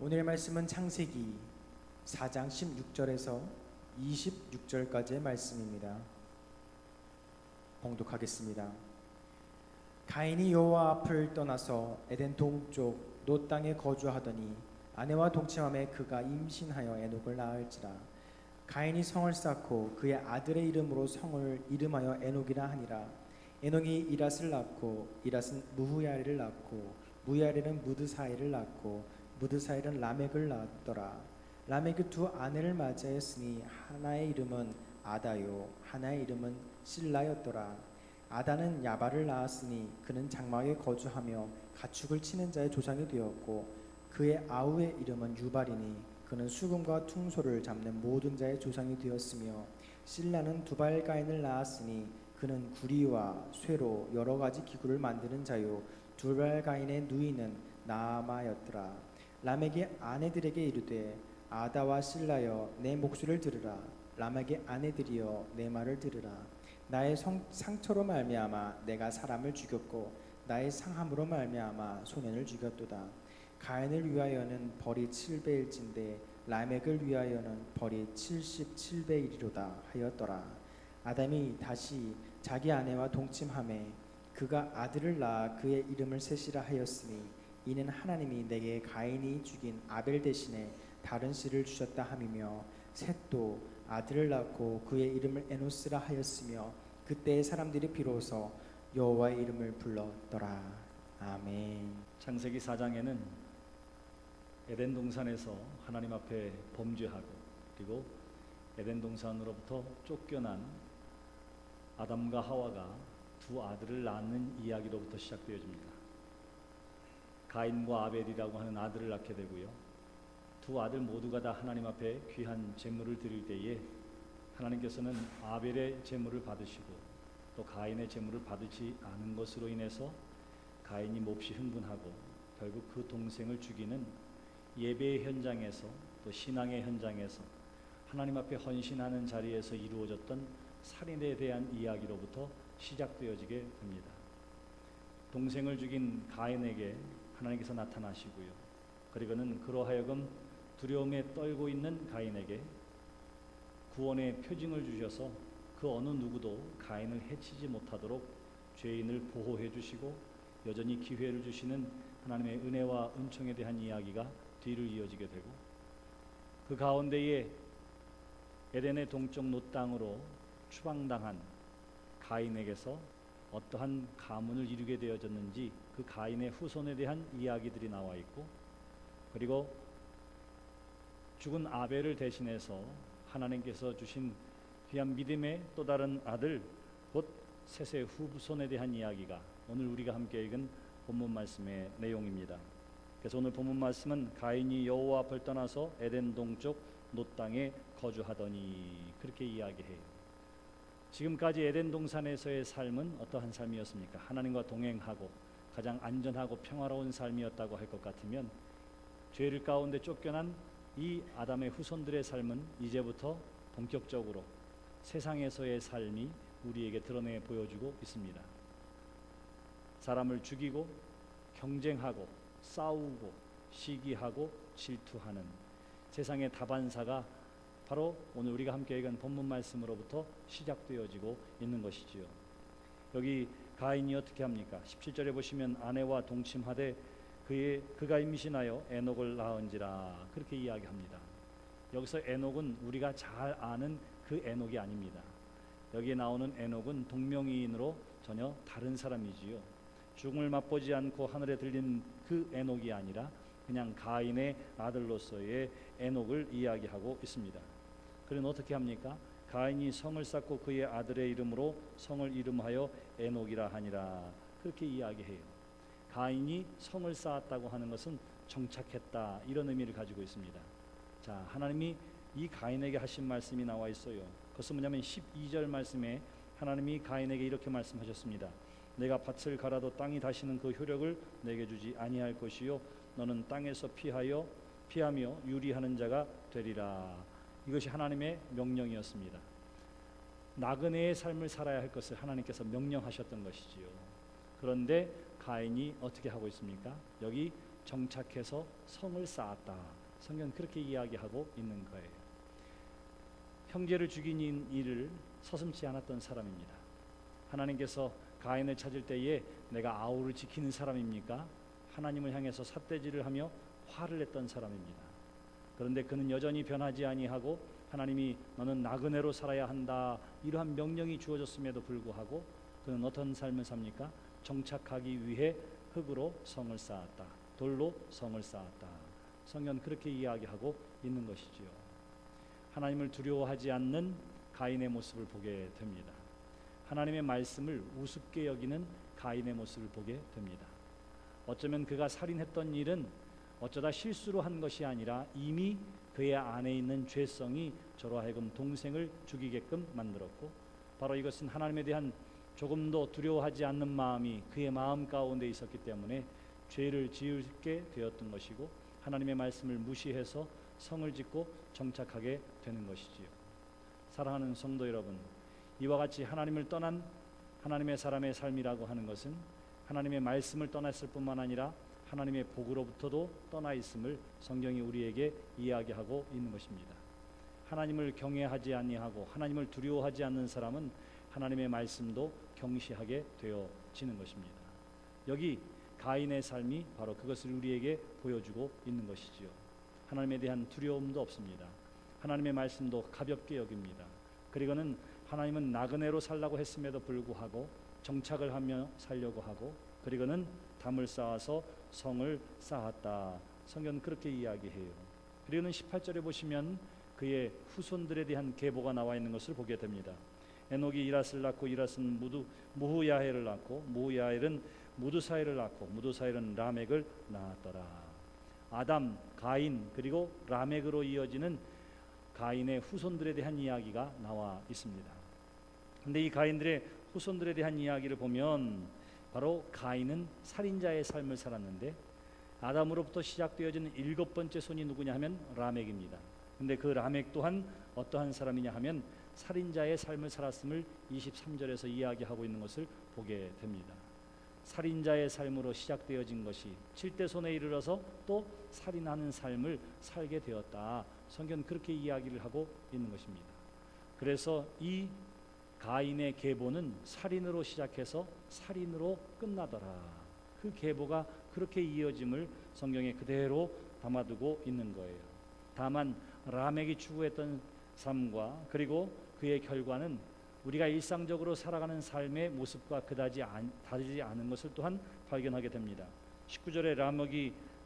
오늘의 말씀은 창세기 4장 16절에서 26절까지의 말씀입니다. 봉독하겠습니다. 가인이 여호와 앞을 떠나서 에덴 동쪽 노 땅에 거주하더니 아내와 동침함에 그가 임신하여 에녹을 낳을지라. 가인이 성을 쌓고 그의 아들의 이름으로 성을 이름하여 에녹이라 하니라. 에녹이 이랏을 낳고 이랏은 무후야리를 낳고 무야리는 무드사이를 낳고 무드사일은 라멕을 낳았더라. 라멕이 두 아내를 맞이하였으니 하나의 이름은 아다요 하나의 이름은 실라였더라. 아다는 야발을 낳았으니 그는 장막에 거주하며 가축을 치는 자의 조상이 되었고 그의 아우의 이름은 유발이니 그는 수금과 퉁소를 잡는 모든 자의 조상이 되었으며 실라는 두발가인을 낳았으니 그는 구리와 쇠로 여러 가지 기구를 만드는 자요 두발가인의 누이는 나아마였더라. 라멕이 아내들에게 이르되 아다와 실라여 내 목소리를 들으라. 라멕의 아내들이여 내 말을 들으라. 나의 상처로 말미암아 내가 사람을 죽였고 나의 상함으로 말미암아 소년을 죽였도다. 가인을 위하여는 벌이 7배일진데 라멕을 위하여는 벌이 77배이리로다 하였더라. 아담이 다시 자기 아내와 동침하매 그가 아들을 낳아 그의 이름을 셋이라 하였으니 이는 하나님이 내게 가인이 죽인 아벨 대신에 다른 씨를 주셨다 함이며 셋도 아들을 낳고 그의 이름을 에노스라 하였으며 그때의 사람들이 비로소 여호와의 이름을 불렀더라. 아멘. 창세기 4장에는 에덴 동산에서 하나님 앞에 범죄하고 그리고 에덴 동산으로부터 쫓겨난 아담과 하와가 두 아들을 낳는 이야기로부터 시작되어집니다. 가인과 아벨이라고 하는 아들을 낳게 되고요. 두 아들 모두가 다 하나님 앞에 귀한 제물을 드릴 때에 하나님께서는 아벨의 제물을 받으시고 또 가인의 제물을 받지 않은 것으로 인해서 가인이 몹시 흥분하고 결국 그 동생을 죽이는 예배의 현장에서 또 신앙의 현장에서 하나님 앞에 헌신하는 자리에서 이루어졌던 살인에 대한 이야기로부터 시작되어지게 됩니다. 동생을 죽인 가인에게 하나님께서 나타나시고요. 그리고는 그로 하여금 두려움에 떨고 있는 가인에게 구원의 표징을 주셔서 그 어느 누구도 가인을 해치지 못하도록 죄인을 보호해 주시고 여전히 기회를 주시는 하나님의 은혜와 은총에 대한 이야기가 뒤를 이어지게 되고 그 가운데에 에덴의 동쪽 노 땅으로 추방당한 가인에게서 어떠한 가문을 이루게 되어졌는지 그 가인의 후손에 대한 이야기들이 나와 있고 그리고 죽은 아벨을 대신해서 하나님께서 주신 귀한 믿음의 또 다른 아들 곧 셋의 후손에 대한 이야기가 오늘 우리가 함께 읽은 본문 말씀의 내용입니다. 그래서 오늘 본문 말씀은 가인이 여호와 앞을 떠나서 에덴 동쪽 노 땅에 거주하더니 그렇게 이야기해요. 지금까지 에덴 동산에서의 삶은 어떠한 삶이었습니까? 하나님과 동행하고 가장 안전하고 평화로운 삶이었다고 할 것 같으면 죄를 가운데 쫓겨난 이 아담의 후손들의 삶은 이제부터 본격적으로 세상에서의 삶이 우리에게 드러내 보여주고 있습니다. 사람을 죽이고 경쟁하고 싸우고 시기하고 질투하는 세상의 다반사가 바로 오늘 우리가 함께 읽은 본문 말씀으로부터 시작되어지고 있는 것이지요. 여기 가인이 어떻게 합니까? 17절에 보시면 아내와 동침하되 그가 임신하여 에녹을 낳은지라 그렇게 이야기합니다. 여기서 에녹은 우리가 잘 아는 그 에녹이 아닙니다. 여기에 나오는 에녹은 동명이인으로 전혀 다른 사람이지요. 죽음을 맛보지 않고 하늘에 들린 그 에녹이 아니라 그냥 가인의 아들로서의 에녹을 이야기하고 있습니다. 그는 어떻게 합니까? 가인이 성을 쌓고 그의 아들의 이름으로 성을 이름하여 에녹이라 하니라 그렇게 이야기해요. 가인이 성을 쌓았다고 하는 것은 정착했다 이런 의미를 가지고 있습니다. 자, 하나님이 이 가인에게 하신 말씀이 나와 있어요. 그것은 뭐냐면 12절 말씀에 하나님이 가인에게 이렇게 말씀하셨습니다. 내가 밭을 갈아도 땅이 다시는 그 효력을 내게 주지 아니할 것이요 너는 땅에서 피하며 유리하는 자가 되리라. 이것이 하나님의 명령이었습니다. 나그네의 삶을 살아야 할 것을 하나님께서 명령하셨던 것이지요. 그런데 가인이 어떻게 하고 있습니까? 여기 정착해서 성을 쌓았다. 성경은 그렇게 이야기하고 있는 거예요. 형제를 죽인 일을 서슴지 않았던 사람입니다. 하나님께서 가인을 찾을 때에 내가 아우를 지키는 사람입니까? 하나님을 향해서 삿대질을 하며 화를 냈던 사람입니다. 그런데 그는 여전히 변하지 아니하고 하나님이 너는 나그네로 살아야 한다 이러한 명령이 주어졌음에도 불구하고 그는 어떤 삶을 삽니까? 정착하기 위해 흙으로 성을 쌓았다. 돌로 성을 쌓았다. 성경은 그렇게 이야기하고 있는 것이지요. 하나님을 두려워하지 않는 가인의 모습을 보게 됩니다. 하나님의 말씀을 우습게 여기는 가인의 모습을 보게 됩니다. 어쩌면 그가 살인했던 일은 어쩌다 실수로 한 것이 아니라 이미 그의 안에 있는 죄성이 저로 하여금 동생을 죽이게끔 만들었고, 바로 이것은 하나님에 대한 조금도 두려워하지 않는 마음이 그의 마음 가운데 있었기 때문에 죄를 지을게 되었던 것이고, 하나님의 말씀을 무시해서 성을 짓고 정착하게 되는 것이지요. 사랑하는 성도 여러분, 이와 같이 하나님을 떠난 하나님의 사람의 삶이라고 하는 것은 하나님의 말씀을 떠났을 뿐만 아니라 하나님의 복으로부터도 떠나 있음을 성경이 우리에게 이야기하고 있는 것입니다. 하나님을 경외하지 아니하고 하나님을 두려워하지 않는 사람은 하나님의 말씀도 경시하게 되어지는 것입니다. 여기 가인의 삶이 바로 그것을 우리에게 보여주고 있는 것이지요. 하나님에 대한 두려움도 없습니다. 하나님의 말씀도 가볍게 여깁니다. 그리고는 하나님은 나그네로 살라고 했음에도 불구하고 정착을 하며 살려고 하고, 그리고는 담을 쌓아서 성을 쌓았다. 성경은 그렇게 이야기해요. 그리고는 18절에 보시면 그의 후손들에 대한 계보가 나와 있는 것을 보게 됩니다. 에녹이 이랏을 낳고 이랏은 무후야헬을 낳고 무후야헬은 무드사엘을 낳고 무드사엘은 라멕을 낳았더라. 아담, 가인 그리고 라멕으로 이어지는 가인의 후손들에 대한 이야기가 나와 있습니다. 근데 이 가인들의 후손들에 대한 이야기를 보면 바로 가인은 살인자의 삶을 살았는데 아담으로부터 시작되어지는 7번째 손이 누구냐 하면 라멕입니다. 근데 그 라멕 또한 어떠한 사람이냐 하면 살인자의 삶을 살았음을 23절에서 이야기하고 있는 것을 보게 됩니다. 살인자의 삶으로 시작되어진 것이 7대 손에 이르러서 또 살인하는 삶을 살게 되었다. 성경은 그렇게 이야기를 하고 있는 것입니다. 그래서 이 가인의 계보는 살인으로 시작해서 살인으로 끝나더라. 그 계보가 그렇게 이어짐을 성경에 그대로 담아두고 있는 거예요. 다만 라멕이 추구했던 삶과 그리고 그의 결과는 우리가 일상적으로 살아가는 삶의 모습과 그다지 다르지 않은 것을 또한 발견하게 됩니다. 19절에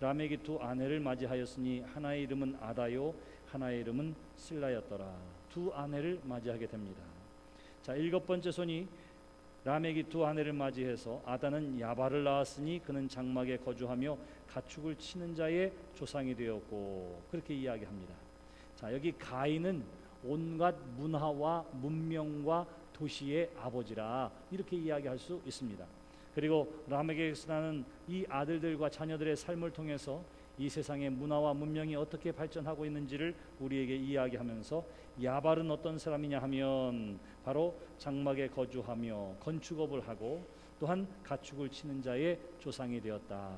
라멕이 두 아내를 맞이하였으니 하나의 이름은 아다요 하나의 이름은 실라였더라. 두 아내를 맞이하게 됩니다. 자, 7번째 손이 라멕이 두 아내를 맞이해서 아다는 야발을 낳았으니 그는 장막에 거주하며 가축을 치는 자의 조상이 되었고, 그렇게 이야기합니다. 자, 여기 가인은 온갖 문화와 문명과 도시의 아버지라 이렇게 이야기할 수 있습니다. 그리고 라멕에서 나는 이 아들들과 자녀들의 삶을 통해서 이 세상의 문화와 문명이 어떻게 발전하고 있는지를 우리에게 이야기하면서 야발은 어떤 사람이냐 하면 바로 장막에 거주하며 건축업을 하고 또한 가축을 치는 자의 조상이 되었다.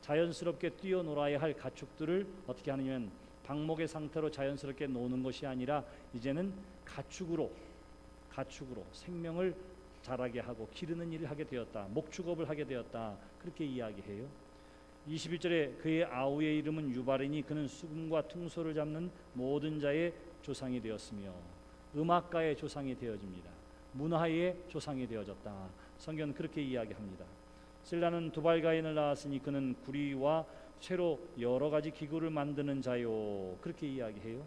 자연스럽게 뛰어놀아야 할 가축들을 어떻게 하느냐면 방목의 상태로 자연스럽게 노는 것이 아니라 이제는 가축으로 생명을 자라게 하고 기르는 일을 하게 되었다. 목축업을 하게 되었다. 그렇게 이야기해요. 21절에 그의 아우의 이름은 유발이니 그는 수금과 퉁소를 잡는 모든 자의 조상이 되었으며, 음악가의 조상이 되어집니다. 문화의 조상이 되어졌다. 성경은 그렇게 이야기합니다. 실라는 두발가인을 낳았으니 그는 구리와 쇠로 여러 가지 기구를 만드는 자요. 그렇게 이야기해요.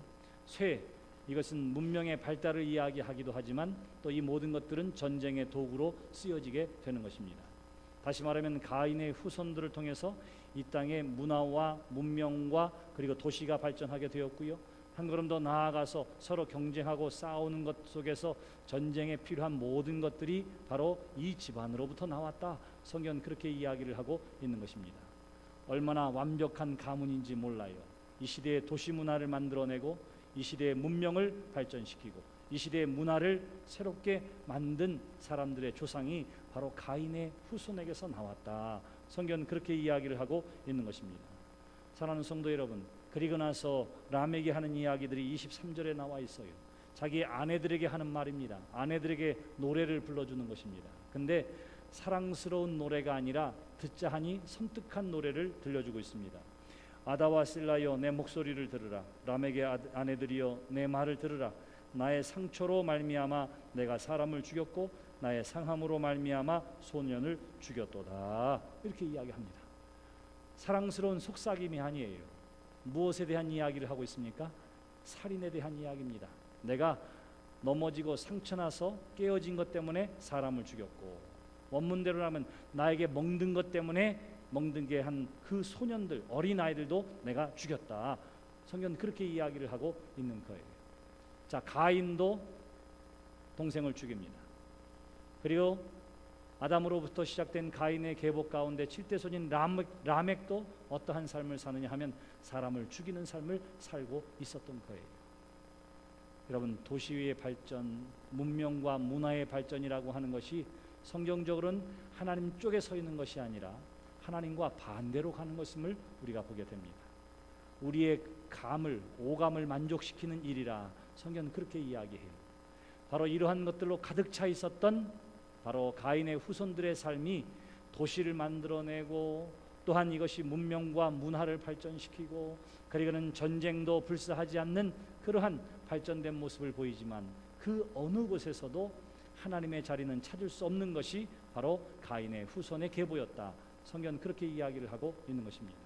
쇠, 이것은 문명의 발달을 이야기하기도 하지만 또 이 모든 것들은 전쟁의 도구로 쓰여지게 되는 것입니다. 다시 말하면 가인의 후손들을 통해서 이 땅의 문화와 문명과 그리고 도시가 발전하게 되었고요. 한 걸음 더 나아가서 서로 경쟁하고 싸우는 것 속에서 전쟁에 필요한 모든 것들이 바로 이 집안으로부터 나왔다. 성경은 그렇게 이야기를 하고 있는 것입니다. 얼마나 완벽한 가문인지 몰라요. 이 시대의 도시 문화를 만들어내고 이 시대의 문명을 발전시키고 이 시대의 문화를 새롭게 만든 사람들의 조상이 바로 가인의 후손에게서 나왔다. 성경은 그렇게 이야기를 하고 있는 것입니다. 사랑하는 성도 여러분, 그리고 나서 라멕이 하는 이야기들이 23절에 나와 있어요. 자기 아내들에게 하는 말입니다. 아내들에게 노래를 불러주는 것입니다. 근데 사랑스러운 노래가 아니라 듣자 하니 섬뜩한 노래를 들려주고 있습니다. 아다와 실라여 내 목소리를 들으라. 라멕의 아내들이여 내 말을 들으라. 나의 상처로 말미암아 내가 사람을 죽였고 나의 상함으로 말미암아 소년을 죽였도다. 이렇게 이야기합니다. 사랑스러운 속삭임이 아니에요. 무엇에 대한 이야기를 하고 있습니까? 살인에 대한 이야기입니다. 내가 넘어지고 상처나서 깨어진 것 때문에 사람을 죽였고, 원문대로 하면 나에게 멍든 것 때문에 멍들게 한 그 소년들, 어린아이들도 내가 죽였다. 성경은 그렇게 이야기를 하고 있는 거예요. 자, 가인도 동생을 죽입니다. 그리고 아담으로부터 시작된 가인의 계보 가운데 7대 손인 라멕도 어떠한 삶을 사느냐 하면 사람을 죽이는 삶을 살고 있었던 거예요. 여러분, 도시의 발전, 문명과 문화의 발전이라고 하는 것이 성경적으로는 하나님 쪽에 서 있는 것이 아니라 하나님과 반대로 가는 것임을 우리가 보게 됩니다. 우리의 오감을 만족시키는 일이라 성경은 그렇게 이야기해요. 바로 이러한 것들로 가득 차 있었던 바로 가인의 후손들의 삶이 도시를 만들어내고, 또한 이것이 문명과 문화를 발전시키고, 그리고는 전쟁도 불사하지 않는 그러한 발전된 모습을 보이지만 그 어느 곳에서도 하나님의 자리는 찾을 수 없는 것이 바로 가인의 후손의 계보였다. 성경은 그렇게 이야기를 하고 있는 것입니다.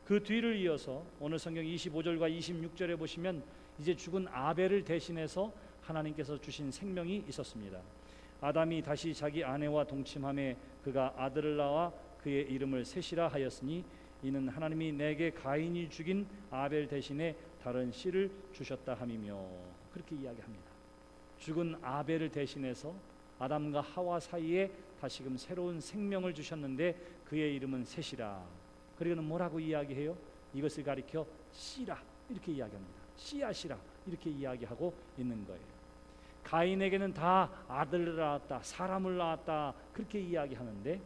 그 뒤를 이어서 오늘 성경 25절과 26절에 보시면 이제 죽은 아벨을 대신해서 하나님께서 주신 생명이 있었습니다. 아담이 다시 자기 아내와 동침함에 그가 아들을 낳아 그의 이름을 셋이라 하였으니 이는 하나님이 내게 가인이 죽인 아벨 대신에 다른 씨를 주셨다 함이며, 그렇게 이야기합니다. 죽은 아벨을 대신해서 아담과 하와 사이에 다시금 새로운 생명을 주셨는데 그의 이름은 셋이라. 그리고는 뭐라고 이야기해요? 이것을 가리켜 씨라 이렇게 이야기합니다. 씨앗이라 이렇게 이야기하고 있는 거예요. 가인에게는 다 아들을 낳았다, 사람을 낳았다 그렇게 이야기하는데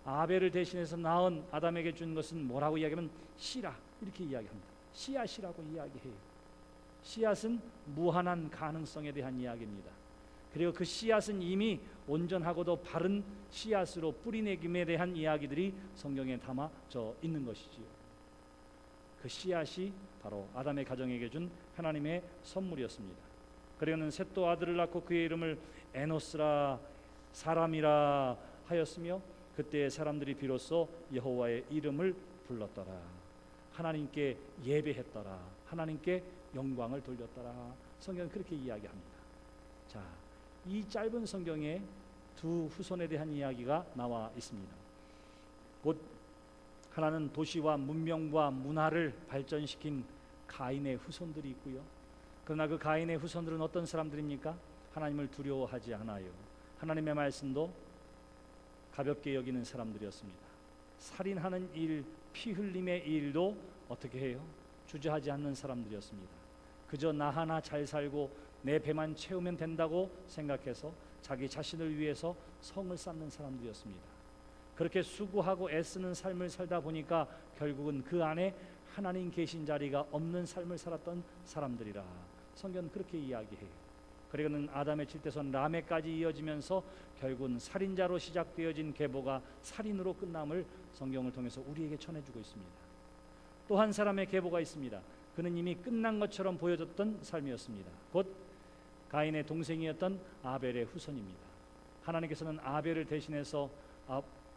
아벨을 대신해서 낳은 아담에게 준 것은 뭐라고 이야기하면 씨라 이렇게 이야기합니다. 씨앗이라고 이야기해요. 씨앗은 무한한 가능성에 대한 이야기입니다. 그리고 그 씨앗은 이미 온전하고도 바른 씨앗으로 뿌리내김에 대한 이야기들이 성경에 담아져 있는 것이지요. 그 씨앗이 바로 아담의 가정에게 준 하나님의 선물이었습니다. 그리고는 셋도 아들을 낳고 그의 이름을 에노스라, 사람이라 하였으며 그때 사람들이 비로소 여호와의 이름을 불렀더라. 하나님께 예배했더라. 하나님께 영광을 돌렸더라. 성경은 그렇게 이야기합니다. 자, 이 짧은 성경에 두 후손에 대한 이야기가 나와 있습니다. 곧 하나는 도시와 문명과 문화를 발전시킨 가인의 후손들이 있고요. 그러나 그 가인의 후손들은 어떤 사람들입니까? 하나님을 두려워하지 않아요. 하나님의 말씀도 가볍게 여기는 사람들이었습니다. 살인하는 일, 피 흘림의 일도 어떻게 해요? 주저하지 않는 사람들이었습니다. 그저 나 하나 잘 살고 내 배만 채우면 된다고 생각해서 자기 자신을 위해서 성을 쌓는 사람들이었습니다. 그렇게 수고하고 애쓰는 삶을 살다 보니까 결국은 그 안에 하나님 계신 자리가 없는 삶을 살았던 사람들이라 성경은 그렇게 이야기해요. 그리고는 아담의 7대손 라멕까지 이어지면서 결국은 살인자로 시작되어진 계보가 살인으로 끝남을 성경을 통해서 우리에게 전해주고 있습니다. 또 한 사람의 계보가 있습니다. 그는 이미 끝난 것처럼 보여졌던 삶이었습니다. 곧 가인의 동생이었던 아벨의 후손입니다. 하나님께서는 아벨을 대신해서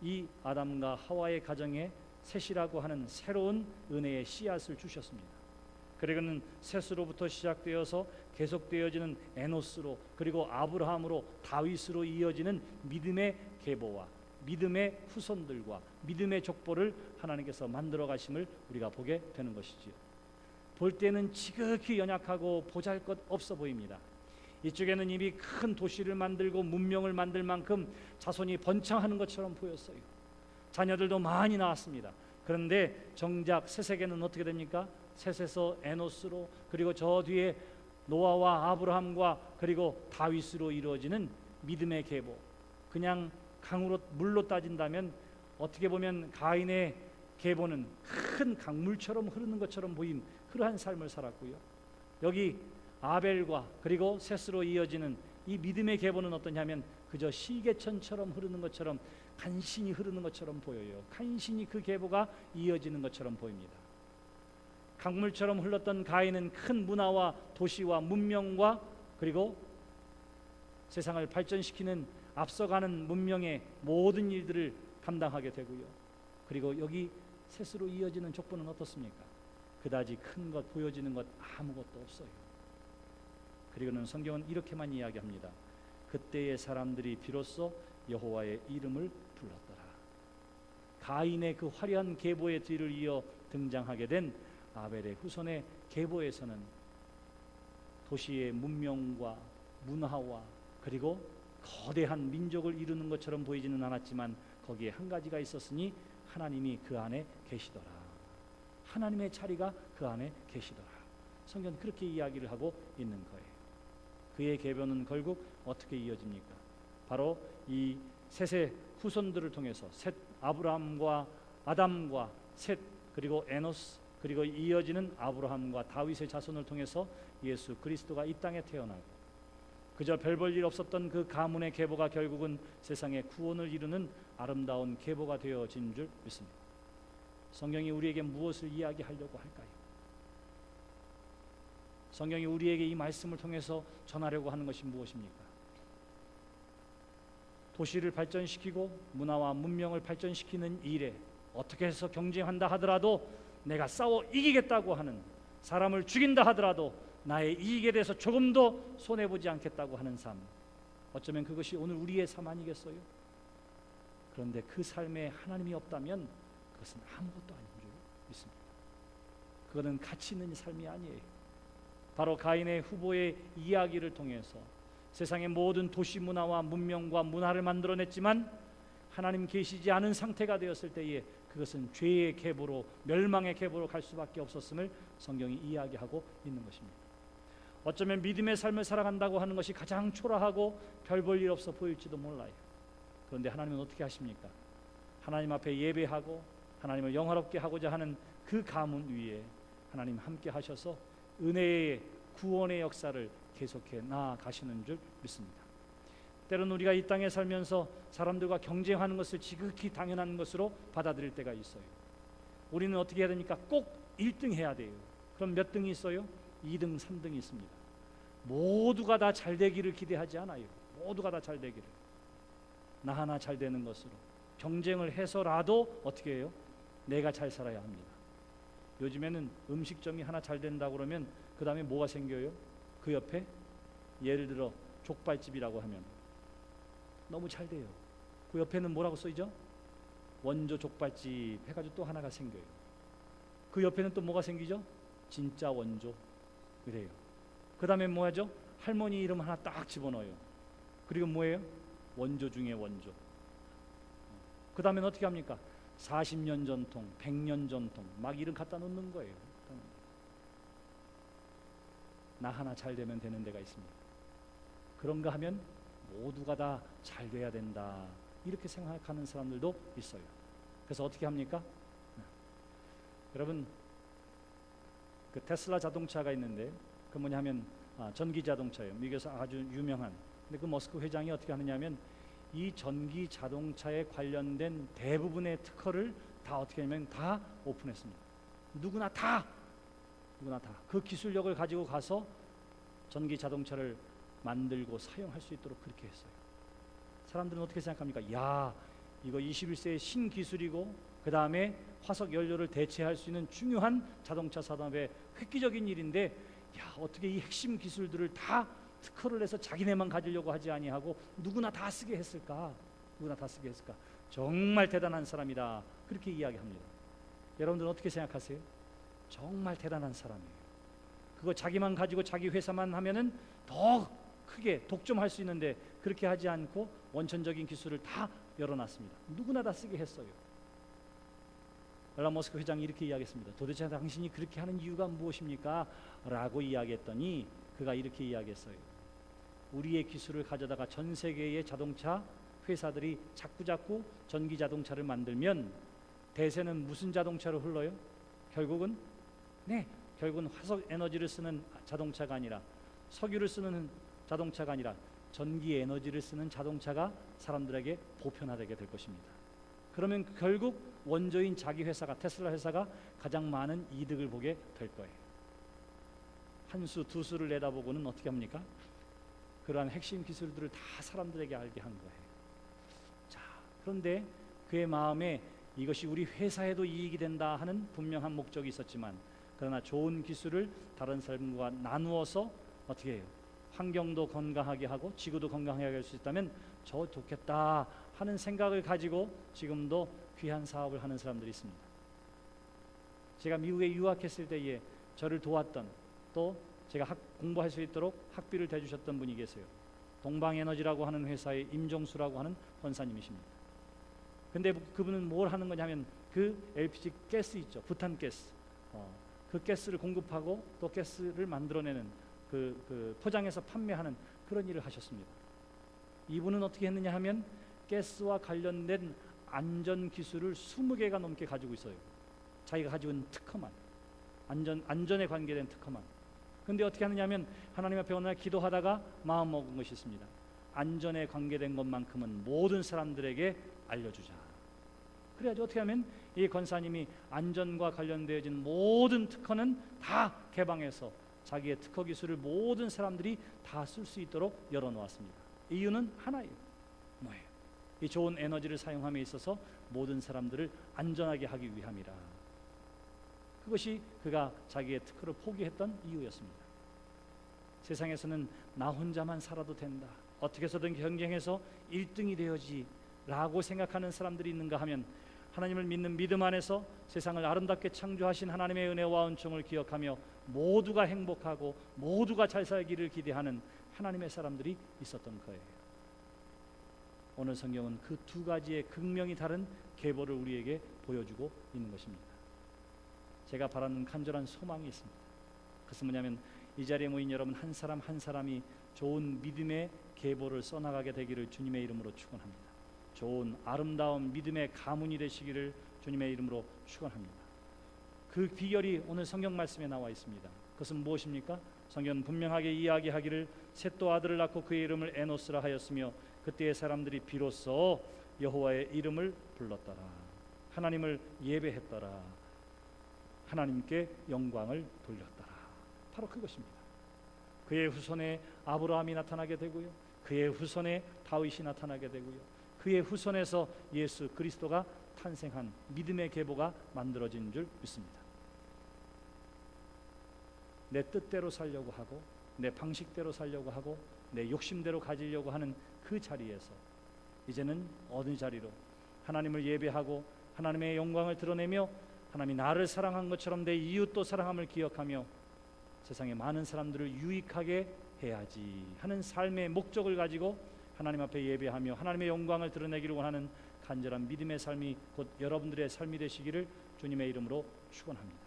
이 아담과 하와의 가정에 셋이라고 하는 새로운 은혜의 씨앗을 주셨습니다. 그리고는 셋으로부터 시작되어서 계속되어지는 에노스로, 그리고 아브라함으로 다윗으로 이어지는 믿음의 계보와 믿음의 후손들과 믿음의 족보를 하나님께서 만들어 가심을 우리가 보게 되는 것이지요. 볼 때는 지극히 연약하고 보잘것없어 보입니다. 이쪽에는 이미 큰 도시를 만들고 문명을 만들 만큼 자손이 번창하는 것처럼 보였어요. 자녀들도 많이 나왔습니다. 그런데 정작 셋에게는 어떻게 됩니까? 셋에서 에노스로, 그리고 저 뒤에 노아와 아브라함과 그리고 다윗으로 이루어지는 믿음의 계보. 그냥 물로 따진다면 어떻게 보면 가인의 계보는 큰 강물처럼 흐르는 것처럼 보인 그러한 삶을 살았고요. 여기 아벨과 그리고 셋으로 이어지는 이 믿음의 계보는 어떠냐면 그저 시계천처럼 흐르는 것처럼 간신히 흐르는 것처럼 보여요. 간신히 그 계보가 이어지는 것처럼 보입니다. 강물처럼 흘렀던 가인은 큰 문화와 도시와 문명과 그리고 세상을 발전시키는 앞서가는 문명의 모든 일들을 감당하게 되고요. 그리고 여기 셋으로 이어지는 족보는 어떻습니까? 그다지 큰 것 보여지는 것 아무것도 없어요. 그리고는 성경은 이렇게만 이야기합니다. 그때의 사람들이 비로소 여호와의 이름을 불렀더라. 가인의 그 화려한 계보의 뒤를 이어 등장하게 된 아벨의 후손의 계보에서는 도시의 문명과 문화와 그리고 거대한 민족을 이루는 것처럼 보이지는 않았지만 거기에 한 가지가 있었으니 하나님이 그 안에 계시더라. 하나님의 자리가 그 안에 계시더라. 성경은 그렇게 이야기를 하고 있는 거예요. 그의 계보는 결국 어떻게 이어집니까? 바로 이 셋의 후손들을 통해서 셋, 아브라함과 아담과 셋, 그리고 에노스, 그리고 이어지는 아브라함과 다윗의 자손을 통해서 예수 그리스도가 이 땅에 태어나고 그저 별 볼 일 없었던 그 가문의 계보가 결국은 세상의 구원을 이루는 아름다운 계보가 되어진 줄 믿습니다. 성경이 우리에게 무엇을 이야기하려고 할까요? 성경이 우리에게 이 말씀을 통해서 전하려고 하는 것이 무엇입니까? 도시를 발전시키고 문화와 문명을 발전시키는 일에 어떻게 해서 경쟁한다 하더라도 내가 싸워 이기겠다고 하는, 사람을 죽인다 하더라도 나의 이익에 대해서 조금도 손해보지 않겠다고 하는 삶, 어쩌면 그것이 오늘 우리의 삶 아니겠어요? 그런데 그 삶에 하나님이 없다면 그것은 아무것도 아닌 줄 믿습니다. 그거는 가치 있는 삶이 아니에요. 바로 가인의 후보의 이야기를 통해서 세상의 모든 도시 문화와 문명과 문화를 만들어냈지만 하나님 계시지 않은 상태가 되었을 때에 그것은 죄의 계보로, 멸망의 계보로 갈 수밖에 없었음을 성경이 이야기하고 있는 것입니다. 어쩌면 믿음의 삶을 살아간다고 하는 것이 가장 초라하고 별 볼 일 없어 보일지도 몰라요. 그런데 하나님은 어떻게 하십니까? 하나님 앞에 예배하고 하나님을 영화롭게 하고자 하는 그 가문 위에 하나님 함께 하셔서 은혜의 구원의 역사를 계속해 나아가시는 줄 믿습니다. 때로는 우리가 이 땅에 살면서 사람들과 경쟁하는 것을 지극히 당연한 것으로 받아들일 때가 있어요. 우리는 어떻게 해야 됩니까? 꼭 1등 해야 돼요. 그럼 몇 등이 있어요? 2등, 3등이 있습니다. 모두가 다 잘 되기를 기대하지 않아요. 모두가 다 잘 되기를. 나 하나 잘 되는 것으로 경쟁을 해서라도 어떻게 해요? 내가 잘 살아야 합니다. 요즘에는 음식점이 하나 잘 된다고 그러면 그 다음에 뭐가 생겨요? 그 옆에 예를 들어 족발집이라고 하면 너무 잘 돼요. 그 옆에는 뭐라고 써있죠? 원조 족발집 해가지고 또 하나가 생겨요. 그 옆에는 또 뭐가 생기죠? 진짜 원조. 그래요. 그 다음에 뭐하죠? 할머니 이름 하나 딱 집어넣어요. 그리고 뭐예요? 원조 중에 원조. 그 다음엔 어떻게 합니까? 40년 전통, 100년 전통 막 이름 갖다 놓는 거예요. 나 하나 잘 되면 되는 데가 있습니다. 그런가 하면 모두가 다 잘 돼야 된다 이렇게 생각하는 사람들도 있어요. 그래서 어떻게 합니까? 여러분 그 테슬라 자동차가 있는데 그 뭐냐면 전기 자동차예요. 미국에서 아주 유명한. 근데 그 머스크 회장이 어떻게 하느냐면 이 전기 자동차에 관련된 대부분의 특허를 다 어떻게 하냐면 다 오픈했습니다. 누구나 다 그 기술력을 가지고 가서 전기 자동차를 만들고 사용할 수 있도록 그렇게 했어요. 사람들은 어떻게 생각합니까? 야, 이거 21세의 신기술이고 그 다음에 화석 연료를 대체할 수 있는 중요한 자동차 산업의 획기적인 일인데 야, 어떻게 이 핵심 기술들을 다 특허를 해서 자기네만 가지려고 하지 아니하고 누구나 다 쓰게 했을까? 누구나 다 쓰게 했을까? 정말 대단한 사람이다. 그렇게 이야기합니다. 여러분들은 어떻게 생각하세요? 정말 대단한 사람이에요. 그거 자기만 가지고 자기 회사만 하면은 더 크게 독점할 수 있는데 그렇게 하지 않고 원천적인 기술을 다 열어놨습니다. 누구나 다 쓰게 했어요. 앨런 머스크 회장이 이렇게 이야기했습니다. 도대체 당신이 그렇게 하는 이유가 무엇입니까? 라고 이야기했더니 그가 이렇게 이야기했어요. 우리의 기술을 가져다가 전 세계의 자동차 회사들이 자꾸자꾸 전기 자동차를 만들면 대세는 무슨 자동차로 흘러요? 결국은 화석 에너지를 쓰는 자동차가 아니라, 석유를 쓰는 자동차가 아니라 전기 에너지를 쓰는 자동차가 사람들에게 보편화되게 될 것입니다. 그러면 결국 원조인 자기 회사가, 테슬라 회사가 가장 많은 이득을 보게 될 거예요. 한 수, 두 수를 내다보고는 어떻게 합니까? 그러한 핵심 기술들을 다 사람들에게 알게 한 거예요. 자, 그런데 그의 마음에 이것이 우리 회사에도 이익이 된다 하는 분명한 목적이 있었지만, 그러나 좋은 기술을 다른 사람과 나누어서 어떻게 해요? 환경도 건강하게 하고 지구도 건강하게 할 수 있다면 저 좋겠다 하는 생각을 가지고 지금도 귀한 사업을 하는 사람들이 있습니다. 제가 미국에 유학했을 때에 저를 도왔던, 또 제가 공부할 수 있도록 학비를 대주셨던 분이 계세요. 동방에너지라고 하는 회사의 임종수라고 하는 권사님이십니다. 근데 그분은 뭘 하는 거냐면 그 LPG 가스 있죠, 부탄가스, 그 가스를 공급하고 또 가스를 만들어내는 그 포장해서 판매하는 그런 일을 하셨습니다. 이분은 어떻게 했느냐 하면 가스와 관련된 안전 기술을 20개가 넘게 가지고 있어요. 자기가 가지고 있는 특허만, 안전에 관계된 특허만. 근데 어떻게 하느냐 하면 하나님 앞에 어느 날 기도하다가 마음 먹은 것이 있습니다. 안전에 관계된 것만큼은 모든 사람들에게 알려주자. 그래야지 어떻게 하면 이 권사님이 안전과 관련되어진 모든 특허는 다 개방해서 자기의 특허 기술을 모든 사람들이 다 쓸 수 있도록 열어놓았습니다. 이유는 하나예요. 뭐예요? 이 좋은 에너지를 사용함에 있어서 모든 사람들을 안전하게 하기 위함이라. 그것이 그가 자기의 특허를 포기했던 이유였습니다. 세상에서는 나 혼자만 살아도 된다, 어떻게 해서든 경쟁해서 1등이 되어지 라고 생각하는 사람들이 있는가 하면, 하나님을 믿는 믿음 안에서 세상을 아름답게 창조하신 하나님의 은혜와 은총을 기억하며 모두가 행복하고 모두가 잘 살기를 기대하는 하나님의 사람들이 있었던 거예요. 오늘 성경은 그 두 가지의 극명히 다른 계보를 우리에게 보여주고 있는 것입니다. 제가 바라는 간절한 소망이 있습니다. 그것은 뭐냐면 이 자리에 모인 여러분 한 사람 한 사람이 좋은 믿음의 계보를 써나가게 되기를 주님의 이름으로 축원합니다. 좋은 아름다운 믿음의 가문이 되시기를 주님의 이름으로 축원합니다. 그 비결이 오늘 성경 말씀에 나와 있습니다. 그것은 무엇입니까? 성경은 분명하게 이야기하기를 셋도 아들을 낳고 그의 이름을 에노스라 하였으며 그때의 사람들이 비로소 여호와의 이름을 불렀더라. 하나님을 예배했더라. 하나님께 영광을 돌렸더라. 바로 그것입니다. 그의 후손에 아브라함이 나타나게 되고요, 그의 후손에 다윗이 나타나게 되고요, 그의 후손에서 예수 그리스도가 탄생한 믿음의 계보가 만들어진 줄 믿습니다. 내 뜻대로 살려고 하고 내 방식대로 살려고 하고 내 욕심대로 가지려고 하는 그 자리에서 이제는 어느 자리로 하나님을 예배하고 하나님의 영광을 드러내며 하나님이 나를 사랑한 것처럼 내 이웃도 사랑함을 기억하며 세상의 많은 사람들을 유익하게 해야지 하는 삶의 목적을 가지고 하나님 앞에 예배하며 하나님의 영광을 드러내기를 원하는 간절한 믿음의 삶이 곧 여러분들의 삶이 되시기를 주님의 이름으로 축원합니다.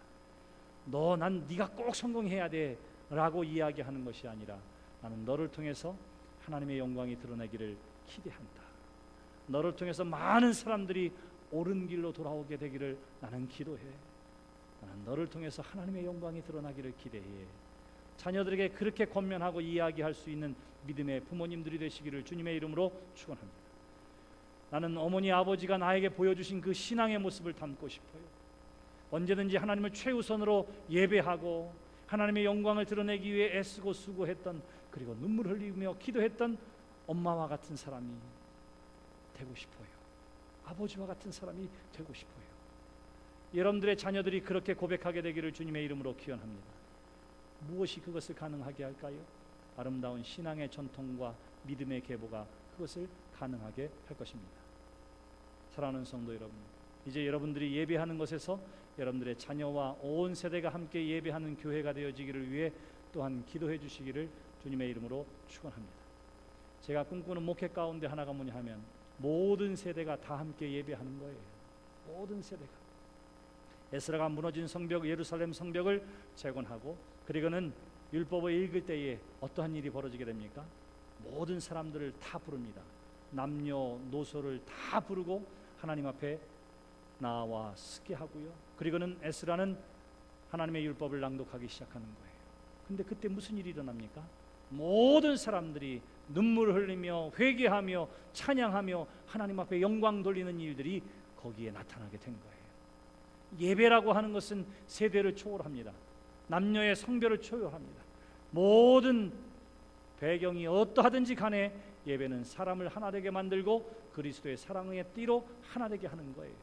난 네가 꼭 성공해야 돼 라고 이야기하는 것이 아니라, 나는 너를 통해서 하나님의 영광이 드러내기를 기대한다. 너를 통해서 많은 사람들이 옳은 길로 돌아오게 되기를 나는 기도해. 나는 너를 통해서 하나님의 영광이 드러나기를 기대해. 자녀들에게 그렇게 권면하고 이야기할 수 있는 믿음의 부모님들이 되시기를 주님의 이름으로 축원합니다. 나는 어머니 아버지가 나에게 보여주신 그 신앙의 모습을 담고 싶어요. 언제든지 하나님을 최우선으로 예배하고 하나님의 영광을 드러내기 위해 애쓰고 수고했던, 그리고 눈물 흘리며 기도했던 엄마와 같은 사람이 되고 싶어요. 아버지와 같은 사람이 되고 싶어요. 여러분들의 자녀들이 그렇게 고백하게 되기를 주님의 이름으로 기원합니다. 무엇이 그것을 가능하게 할까요? 아름다운 신앙의 전통과 믿음의 계보가 그것을 가능하게 할 것입니다. 사랑하는 성도 여러분, 이제 여러분들이 예배하는 것에서 여러분들의 자녀와 온 세대가 함께 예배하는 교회가 되어지기를 위해 또한 기도해 주시기를 주님의 이름으로 축원합니다. 제가 꿈꾸는 목회 가운데 하나가 뭐냐 하면 모든 세대가 다 함께 예배하는 거예요. 모든 세대가. 에스라가 무너진 성벽, 예루살렘 성벽을 재건하고, 그리고는 율법을 읽을 때에 어떠한 일이 벌어지게 됩니까? 모든 사람들을 다 부릅니다. 남녀노소를 다 부르고 하나님 앞에 나와 쓰게 하고요. 그리고는 에스라는 하나님의 율법을 낭독하기 시작하는 거예요. 근데 그때 무슨 일이 일어납니까? 모든 사람들이 눈물을 흘리며 회개하며 찬양하며 하나님 앞에 영광 돌리는 일들이 거기에 나타나게 된 거예요. 예배라고 하는 것은 세대를 초월합니다. 남녀의 성별을 초월합니다. 모든 배경이 어떠하든지 간에 예배는 사람을 하나 되게 만들고 그리스도의 사랑의 띠로 하나 되게 하는 거예요.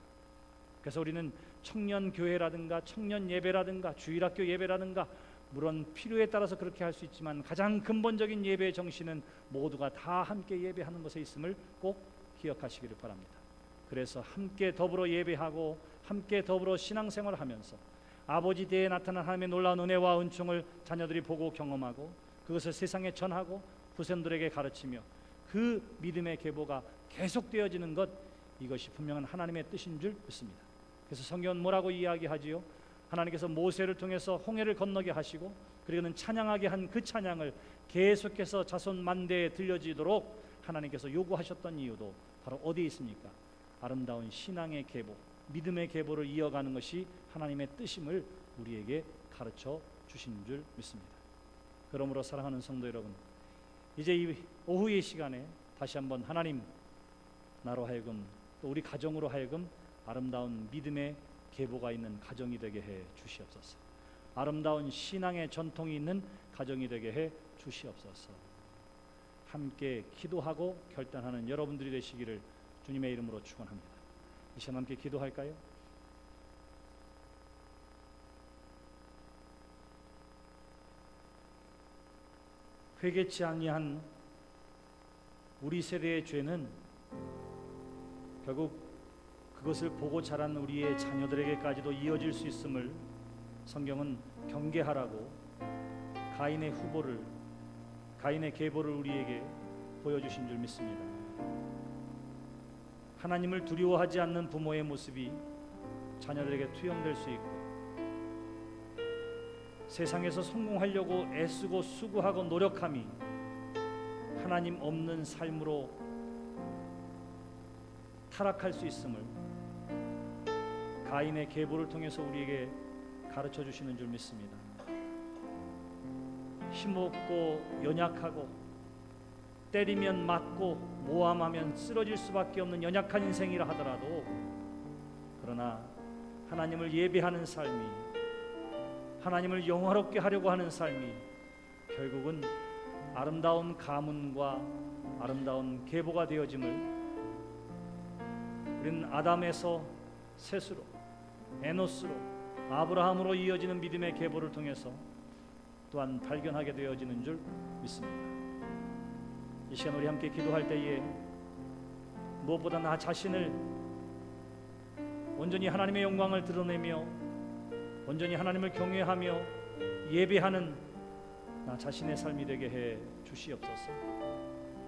그래서 우리는 청년 교회라든가 청년 예배라든가 주일학교 예배라든가 물론 필요에 따라서 그렇게 할 수 있지만 가장 근본적인 예배의 정신은 모두가 다 함께 예배하는 것에 있음을 꼭 기억하시기를 바랍니다. 그래서 함께 더불어 예배하고 함께 더불어 신앙생활을 하면서 아버지 대에 나타난 하나님의 놀라운 은혜와 은총을 자녀들이 보고 경험하고 그것을 세상에 전하고 후손들에게 가르치며 그 믿음의 계보가 계속되어지는 것, 이것이 분명한 하나님의 뜻인 줄 믿습니다. 그래서 성경은 뭐라고 이야기하지요? 하나님께서 모세를 통해서 홍해를 건너게 하시고 그리고는 찬양하게 한 그 찬양을 계속해서 자손 만대에 들려지도록 하나님께서 요구하셨던 이유도 바로 어디에 있습니까? 아름다운 신앙의 계보, 믿음의 계보를 이어가는 것이 하나님의 뜻임을 우리에게 가르쳐 주신 줄 믿습니다. 그러므로 사랑하는 성도 여러분, 이제 이 오후의 시간에 다시 한번 하나님, 나로 하여금 또 우리 가정으로 하여금 아름다운 믿음의 계보가 있는 가정이 되게 해 주시옵소서. 아름다운 신앙의 전통이 있는 가정이 되게 해 주시옵소서. 함께 기도하고 결단하는 여러분들이 되시기를 주님의 이름으로 축원합니다. 이 시간 함께 기도할까요? 회개치 아니한 우리 세대의 죄는 결국 그것을 보고 자란 우리의 자녀들에게까지도 이어질 수 있음을 성경은 경계하라고 가인의 계보를 우리에게 보여주신 줄 믿습니다. 하나님을 두려워하지 않는 부모의 모습이 자녀들에게 투영될 수 있고 세상에서 성공하려고 애쓰고 수고하고 노력함이 하나님 없는 삶으로 타락할 수 있음을 가인의 계보를 통해서 우리에게 가르쳐 주시는 줄 믿습니다. 힘없고 연약하고 때리면 맞고 모함하면 쓰러질 수밖에 없는 연약한 인생이라 하더라도 그러나 하나님을 예배하는 삶이, 하나님을 영화롭게 하려고 하는 삶이 결국은 아름다운 가문과 아름다운 계보가 되어짐을 우리는 아담에서 셋으로, 에노스로, 아브라함으로 이어지는 믿음의 계보를 통해서 또한 발견하게 되어지는 줄 믿습니다. 이 시간 우리 함께 기도할 때에 무엇보다 나 자신을 온전히 하나님의 영광을 드러내며 온전히 하나님을 경외하며 예배하는 나 자신의 삶이 되게 해 주시옵소서.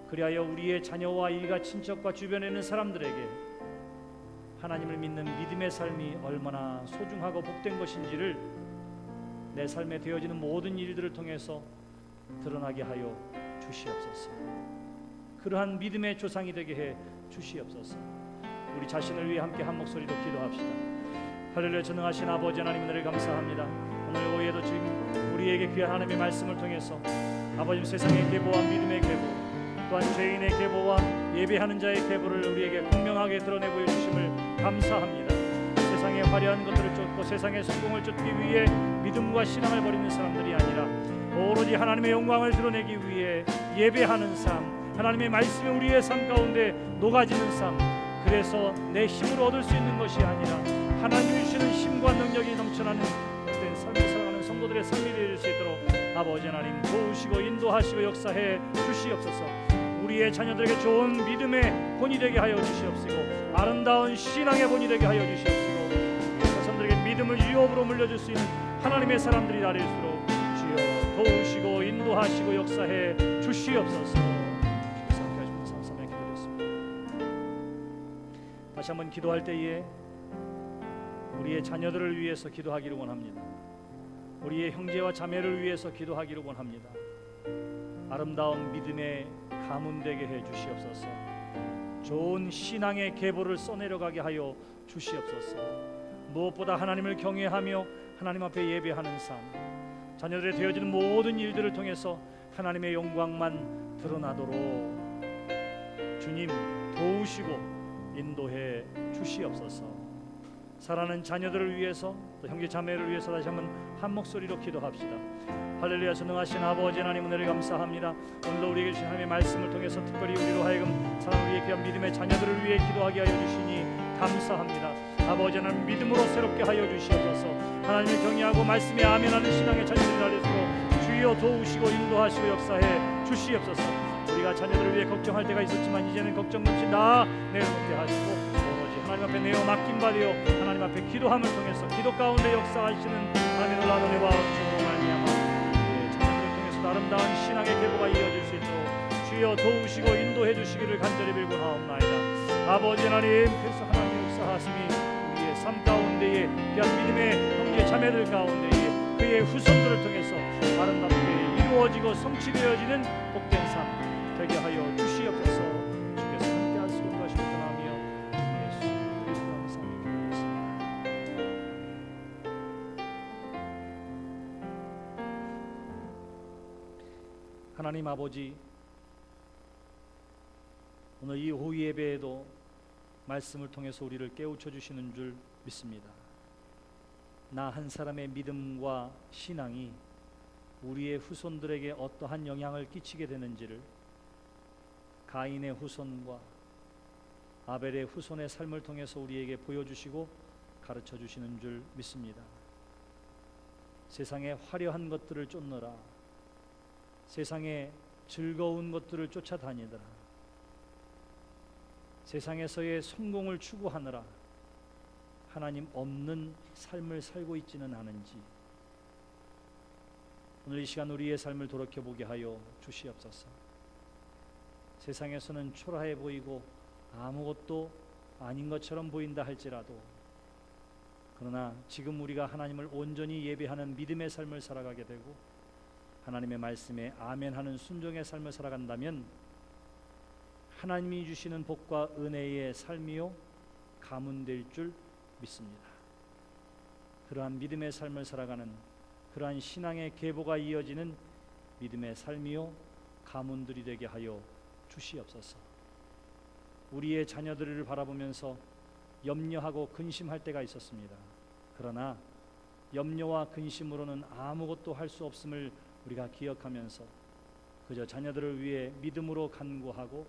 그리하여 우리의 자녀와 일가 친척과 주변에 있는 사람들에게 하나님을 믿는 믿음의 삶이 얼마나 소중하고 복된 것인지를 내 삶에 되어지는 모든 일들을 통해서 드러나게 하여 주시옵소서. 그러한 믿음의 조상이 되게 해 주시옵소서. 우리 자신을 위해 함께 한 목소리로 기도합시다. 할렐루야. 전능하신 아버지 하나님, 은혜를 감사합니다. 오늘 오후에도 주님 우리에게 귀한 하나님의 말씀을 통해서 아버지 세상의 계보와 믿음의 계보, 또한 죄인의 계보와 예배하는 자의 계보를 우리에게 분명하게 드러내 보여주심을 감사합니다. 세상의 화려한 것들을 쫓고 세상의 성공을 쫓기 위해 믿음과 신앙을 버리는 사람들이 아니라 오로지 하나님의 영광을 드러내기 위해 예배하는 삶, 하나님의 말씀이 우리의 삶 가운데 녹아지는 삶, 그래서 내 힘으로 얻을 수 있는 것이 아니라 하나님이 주시는 힘과 능력이 넘쳐나는 그런 삶을 살아가는 성도들의 삶이 되어질 수 있도록 아버지 하나님 도우시고 인도하시고 역사해 주시옵소서. 우리의 자녀들에게 좋은 믿음의 본이 되게 하여 주시옵시고 아름다운 신앙의 본이 되게 하여 주시옵시고 자손들에게 믿음을 유업으로 물려줄 수 있는 하나님의 사람들이 나릴수록 주여 도우시고 인도하시고 역사해 주시옵소서. 다시 한번 기도할 때에 우리의 자녀들을 위해서 기도하기를 원합니다. 우리의 형제와 자매를 위해서 기도하기를 원합니다. 아름다운 믿음의 가문 되게 해 주시옵소서. 좋은 신앙의 계보를 써내려가게 하여 주시옵소서. 무엇보다 하나님을 경외하며 하나님 앞에 예배하는 삶, 자녀들의 되어지는 모든 일들을 통해서 하나님의 영광만 드러나도록 주님 도우시고 인도해 주시옵소서. 사랑하는 자녀들을 위해서, 또 형제 자매를 위해서 다시 한번 한 목소리로 기도합시다. 할렐루야. 전능하신 아버지 하나님, 은혜를 감사합니다. 오늘도 우리에게 주신 하나님의 말씀을 통해서 특별히 우리로 하여금 사랑을 위해 귀한 믿음의 자녀들을 위해 기도하게 하여 주시니 감사합니다. 아버지 하나님, 믿음으로 새롭게 하여 주시옵소서. 하나님을 경외하고 말씀에 아멘하는 신앙의 자녀들이 되도록 주여 도우시고 인도하시고 역사해 주시옵소서. 우리가 자녀들을 위해 걱정할 때가 있었지만 이제는 걱정 없이 다 내려놓게 하시고 하나님 앞에 내어 맡긴 바 되어 하나님 앞에 기도함을 통해서 기도 가운데 역사하시는 하나님의 놀라운 은혜와 축복을 말미암아 자녀들을 통해서 아름다운 신앙의 계보가 이어질 수 있도록 주여 도우시고 인도해 주시기를 간절히 빌고나옵나이다. 아버지 하나님, 그래서 하나님 역사하심이 우리의 삶 가운데에 귀한 믿음의 형제 자매들 가운데에 그의 후손들을 통해서 아름답게 이루어지고 성취되어지는 복된 삶 되게 하여 주시옵소서. 하나님 아버지, 오늘 이 오후 예배에도 말씀을 통해서 우리를 깨우쳐 주시는 줄 믿습니다. 나 한 사람의 믿음과 신앙이 우리의 후손들에게 어떠한 영향을 끼치게 되는지를 가인의 후손과 아벨의 후손의 삶을 통해서 우리에게 보여주시고 가르쳐 주시는 줄 믿습니다. 세상의 화려한 것들을 쫓느라, 세상의 즐거운 것들을 쫓아다니더라, 세상에서의 성공을 추구하느라 하나님 없는 삶을 살고 있지는 않은지 오늘 이 시간 우리의 삶을 돌이켜보게 하여 주시옵소서. 세상에서는 초라해 보이고 아무것도 아닌 것처럼 보인다 할지라도, 그러나 지금 우리가 하나님을 온전히 예배하는 믿음의 삶을 살아가게 되고 하나님의 말씀에 아멘하는 순종의 삶을 살아간다면 하나님이 주시는 복과 은혜의 삶이요 가문될 줄 믿습니다. 그러한 믿음의 삶을 살아가는, 그러한 신앙의 계보가 이어지는 믿음의 삶이요 가문들이 되게 하여 주시옵소서. 우리의 자녀들을 바라보면서 염려하고 근심할 때가 있었습니다. 그러나 염려와 근심으로는 아무것도 할 수 없음을 우리가 기억하면서 그저 자녀들을 위해 믿음으로 간구하고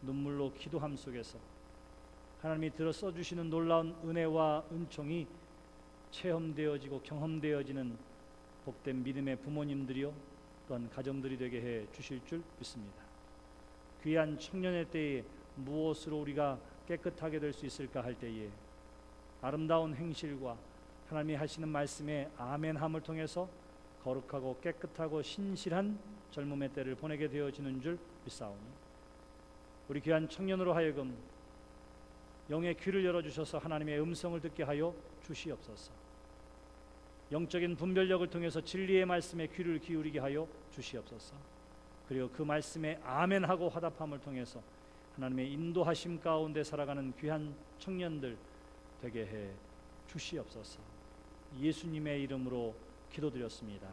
눈물로 기도함 속에서 하나님이 들어 써주시는 놀라운 은혜와 은총이 체험되어지고 경험되어지는 복된 믿음의 부모님들이요 또한 가정들이 되게 해 주실 줄 믿습니다. 귀한 청년의 때에 무엇으로 우리가 깨끗하게 될 수 있을까 할 때에 아름다운 행실과 하나님이 하시는 말씀에 아멘함을 통해서 거룩하고 깨끗하고 신실한 젊음의 때를 보내게 되어지는 줄 믿사오니 우리 귀한 청년으로 하여금 영의 귀를 열어주셔서 하나님의 음성을 듣게 하여 주시옵소서. 영적인 분별력을 통해서 진리의 말씀에 귀를 기울이게 하여 주시옵소서. 그리고 그 말씀에 아멘하고 화답함을 통해서 하나님의 인도하심 가운데 살아가는 귀한 청년들 되게 해 주시옵소서. 예수님의 이름으로 기도드렸습니다.